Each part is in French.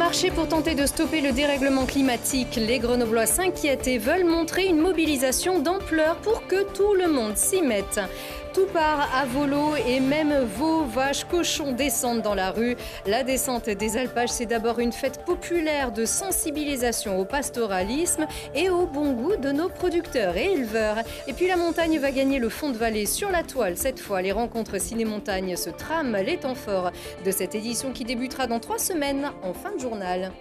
marché pour tenter de stopper le dérèglement climatique. Les Grenoblois s'inquiètent et veulent montrer une mobilisation d'ampleur pour que tout le monde s'y mette. Tout part à volo et même veaux, vaches, cochons descendent dans la rue. La descente des alpages, c'est d'abord une fête populaire de sensibilisation au pastoralisme et au bon goût de nos producteurs et éleveurs. Et puis la montagne va gagner le fond de vallée sur la toile. Cette fois, les rencontres ciné-montagne se trament les temps forts de cette édition qui débutera dans 3 semaines en fin de journal.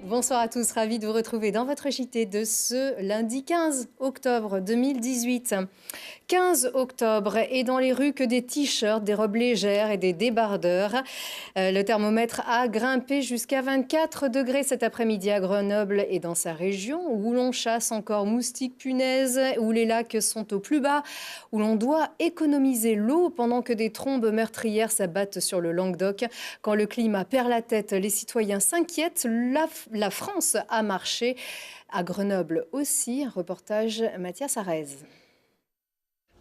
Bonsoir à tous, ravi de vous retrouver dans votre JT de ce lundi 15 octobre 2018. 15 octobre et dans les rues que des t-shirts, des robes légères et des débardeurs. Le thermomètre a grimpé jusqu'à 24 degrés cet après-midi à Grenoble et dans sa région où l'on chasse encore moustiques, punaises, où les lacs sont au plus bas, où l'on doit économiser l'eau pendant que des trombes meurtrières s'abattent sur le Languedoc. Quand le climat perd la tête, les citoyens s'inquiètent. La France a marché. À Grenoble aussi, reportage Mathias Arez.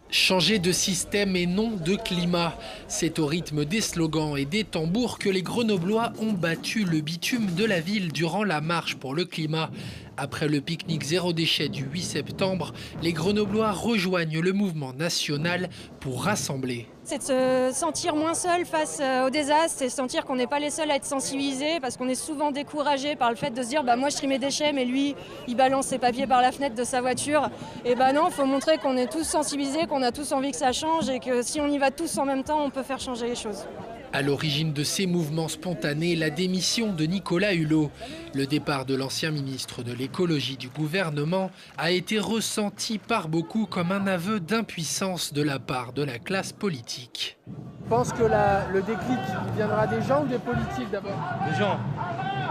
Changer de système et non de climat. C'est au rythme des slogans et des tambours que les Grenoblois ont battu le bitume de la ville durant la marche pour le climat. Après le pique-nique zéro déchet du 8 septembre, les Grenoblois rejoignent le mouvement national pour rassembler. C'est de se sentir moins seul face au désastre, c'est de sentir qu'on n'est pas les seuls à être sensibilisés parce qu'on est souvent découragé par le fait de se dire moi je trie mes déchets mais lui il balance ses papiers par la fenêtre de sa voiture. Et non, il faut montrer qu'on est tous sensibilisés, qu'on a tous envie que ça change et que si on y va tous en même temps, on peut faire changer les choses. À l'origine de ces mouvements spontanés, la démission de Nicolas Hulot. Le départ de l'ancien ministre de l'écologie du gouvernement a été ressenti par beaucoup comme un aveu d'impuissance de la part de la classe politique. Je pense que le déclic viendra des gens ou des politiques d'abord ? Des gens,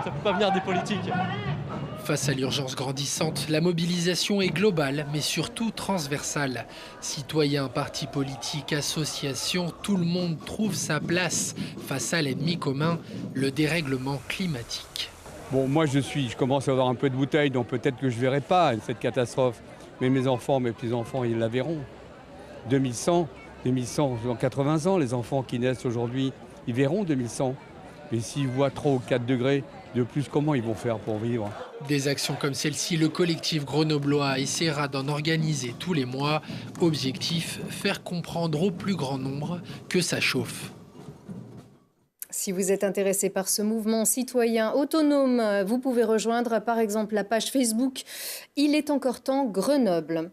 ça ne peut pas venir des politiques. Face à l'urgence grandissante, la mobilisation est globale, mais surtout transversale. Citoyens, partis politiques, associations, tout le monde trouve sa place face à l'ennemi commun, le dérèglement climatique. Bon, moi je commence à avoir un peu de bouteille, donc peut-être que je ne verrai pas cette catastrophe. Mais mes enfants, mes petits-enfants, ils la verront. 2100, dans 80 ans, les enfants qui naissent aujourd'hui, ils verront 2100. Mais s'ils voient 3 ou 4 degrés de plus, comment ils vont faire pour vivre ? Des actions comme celle-ci, le collectif grenoblois essaiera d'en organiser tous les mois. Objectif, faire comprendre au plus grand nombre que ça chauffe. Si vous êtes intéressé par ce mouvement citoyen autonome, vous pouvez rejoindre par exemple la page Facebook « Il est encore temps Grenoble ».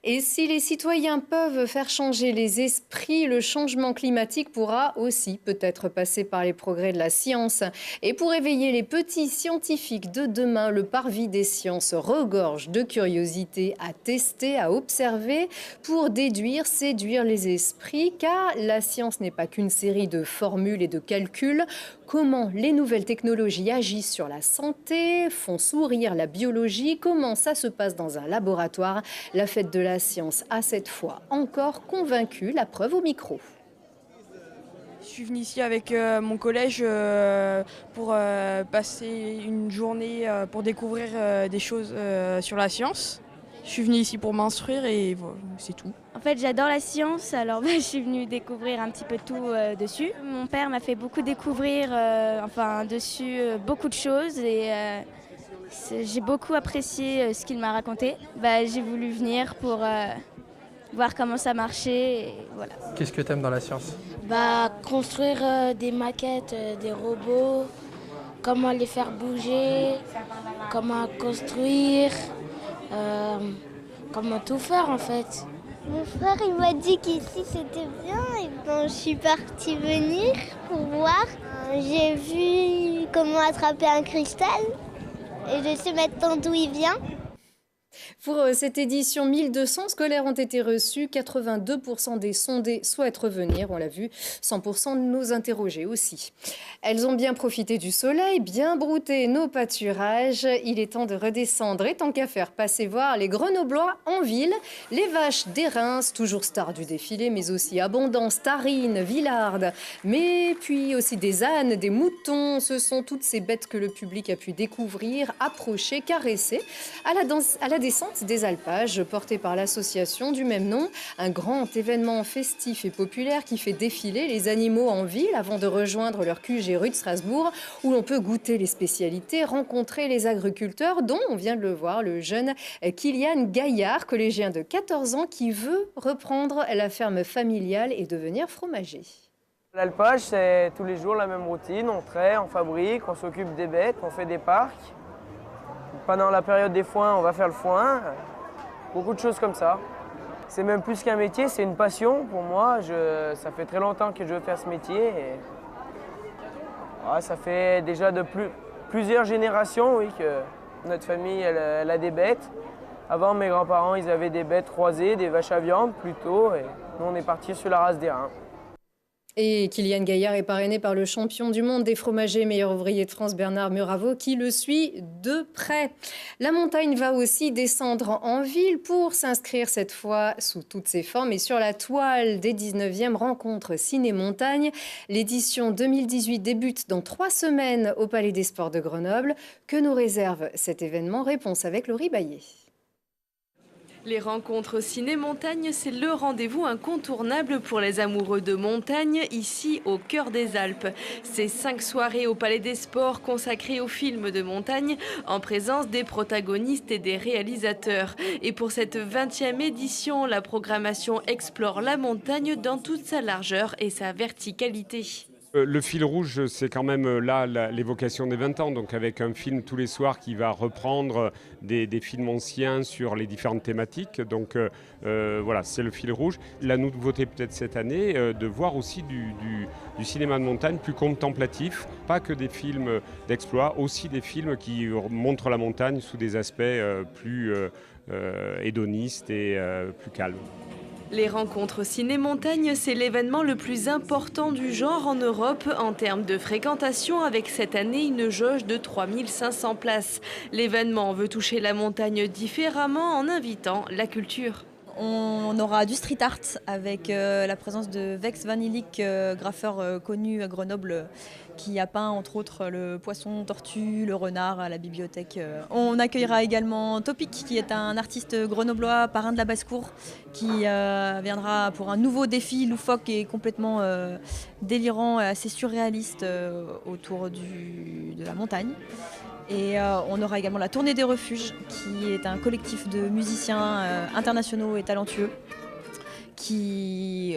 Et si les citoyens peuvent faire changer les esprits, le changement climatique pourra aussi peut-être passer par les progrès de la science. Et pour éveiller les petits scientifiques de demain, le parvis des sciences regorge de curiosités à tester, à observer, pour déduire, séduire les esprits, car la science n'est pas qu'une série de formules et de calculs. Comment les nouvelles technologies agissent sur la santé, font sourire la biologie, comment ça se passe dans un laboratoire. La fête de la science a cette fois encore convaincu, la preuve au micro. Je suis venue ici avec mon collège pour passer une journée pour découvrir des choses sur la science. Je suis venue ici pour m'instruire et c'est tout. En fait, j'adore la science, alors je suis venue découvrir un petit peu tout dessus. Mon père m'a fait beaucoup découvrir dessus beaucoup de choses et j'ai beaucoup apprécié ce qu'il m'a raconté. J'ai voulu venir pour voir comment ça marchait. Et voilà. Qu'est-ce que tu aimes dans la science ? Construire des maquettes, des robots, comment les faire bouger, comment construire. Comment tout faire en fait. Mon frère il m'a dit qu'ici c'était bien et je suis partie venir pour voir. J'ai vu comment attraper un cristal et je sais maintenant d'où il vient. Pour cette édition, 1200 scolaires ont été reçus, 82% des sondés souhaitent revenir, on l'a vu, 100% de nos interrogés aussi. Elles ont bien profité du soleil, bien brouté nos pâturages. Il est temps de redescendre et tant qu'à faire, passer voir les Grenoblois en ville. Les vaches d'Érins, toujours stars du défilé, mais aussi Abondance, Tarine, Villarde, mais puis aussi des ânes, des moutons. Ce sont toutes ces bêtes que le public a pu découvrir, approcher, caresser. À la descente des alpages portée par l'association du même nom. Un grand événement festif et populaire qui fait défiler les animaux en ville avant de rejoindre leur QG rue de Strasbourg où l'on peut goûter les spécialités, rencontrer les agriculteurs dont on vient de le voir, le jeune Kylian Gaillard, collégien de 14 ans qui veut reprendre la ferme familiale et devenir fromager. L'alpage, c'est tous les jours la même routine. On traite, on fabrique, on s'occupe des bêtes, on fait des parcs. Pendant la période des foins, on va faire le foin. Beaucoup de choses comme ça. C'est même plus qu'un métier, c'est une passion pour moi. Ça fait très longtemps que je veux faire ce métier. Et... Ouais, ça fait déjà plusieurs générations que notre famille elle a des bêtes. Avant, mes grands-parents, ils avaient des bêtes croisées, des vaches à viande plutôt. Et nous, on est partis sur la race des reins. Et Kylian Gaillard est parrainé par le champion du monde des fromagers, meilleur ouvrier de France, Bernard Muraveau, qui le suit de près. La montagne va aussi descendre en ville pour s'inscrire cette fois sous toutes ses formes et sur la toile des 19e rencontres Ciné-Montagne. L'édition 2018 débute dans 3 semaines au Palais des Sports de Grenoble. Que nous réserve cet événement? Réponse avec Laurie Baillet. Les rencontres Ciné-Montagne, c'est le rendez-vous incontournable pour les amoureux de montagne, ici au cœur des Alpes. C'est 5 soirées au Palais des Sports consacrées aux films de montagne, en présence des protagonistes et des réalisateurs. Et pour cette 20e édition, la programmation explore la montagne dans toute sa largeur et sa verticalité. Le fil rouge, c'est quand même là l'évocation des 20 ans, donc avec un film tous les soirs qui va reprendre des films anciens sur les différentes thématiques. Donc voilà, c'est le fil rouge. La nouveauté peut-être cette année, de voir aussi du cinéma de montagne plus contemplatif, pas que des films d'exploit, aussi des films qui montrent la montagne sous des aspects plus hédonistes et plus calmes. Les rencontres Ciné-Montagne, c'est l'événement le plus important du genre en Europe en termes de fréquentation, avec cette année une jauge de 3500 places. L'événement veut toucher la montagne différemment en invitant la culture. On aura du street art avec la présence de Vex Van Illik, graffeur connu à Grenoble, qui a peint entre autres le poisson tortue, le renard à la bibliothèque. On accueillera également Topic, qui est un artiste grenoblois, parrain de la basse-cour, qui viendra pour un nouveau défi loufoque et complètement délirant et assez surréaliste autour de la montagne. Et on aura également la Tournée des Refuges, qui est un collectif de musiciens internationaux et talentueux qui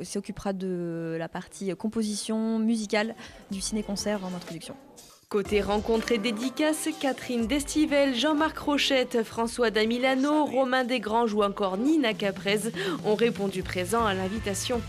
s'occupera de la partie composition musicale du ciné-concert en introduction. Côté rencontres et dédicaces, Catherine Destivelle, Jean-Marc Rochette, François Damilano, Romain Desgranges ou encore Nina Caprez ont répondu présents à l'invitation.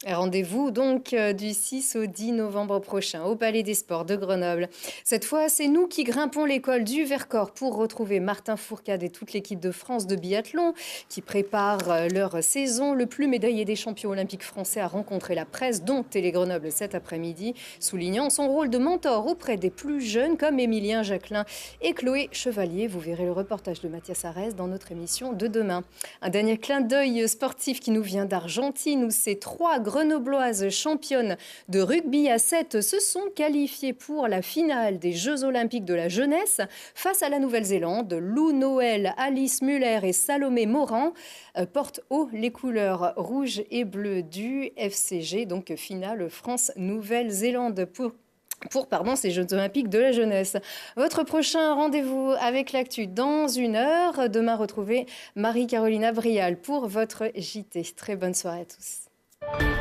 Rendez-vous donc du 6 au 10 novembre prochain au Palais des Sports de Grenoble. Cette fois, c'est nous qui grimpons l'école du Vercors pour retrouver Martin Fourcade et toute l'équipe de France de biathlon qui prépare leur saison. Le plus médaillé des champions olympiques français a rencontré la presse, dont Télé Grenoble cet après-midi, soulignant son rôle de mentor auprès des plus jeunes comme Émilien Jacquelin et Chloé Chevalier. Vous verrez le reportage de Mathias Arès dans notre émission de demain. Un dernier clin d'œil sportif qui nous vient d'Argentine où ces 3 Grenobloises championnes de rugby à 7 se sont qualifiées pour la finale des Jeux Olympiques de la jeunesse face à la Nouvelle-Zélande. Lou Noël, Alice Muller et Salomé Moran portent haut les couleurs rouge et bleu du FCG, donc finale France-Nouvelle-Zélande pour ces Jeux Olympiques de la jeunesse. Votre prochain rendez-vous avec l'actu dans 1 heure. Demain, retrouvez Marie-Carolina Brial pour votre JT. Très bonne soirée à tous.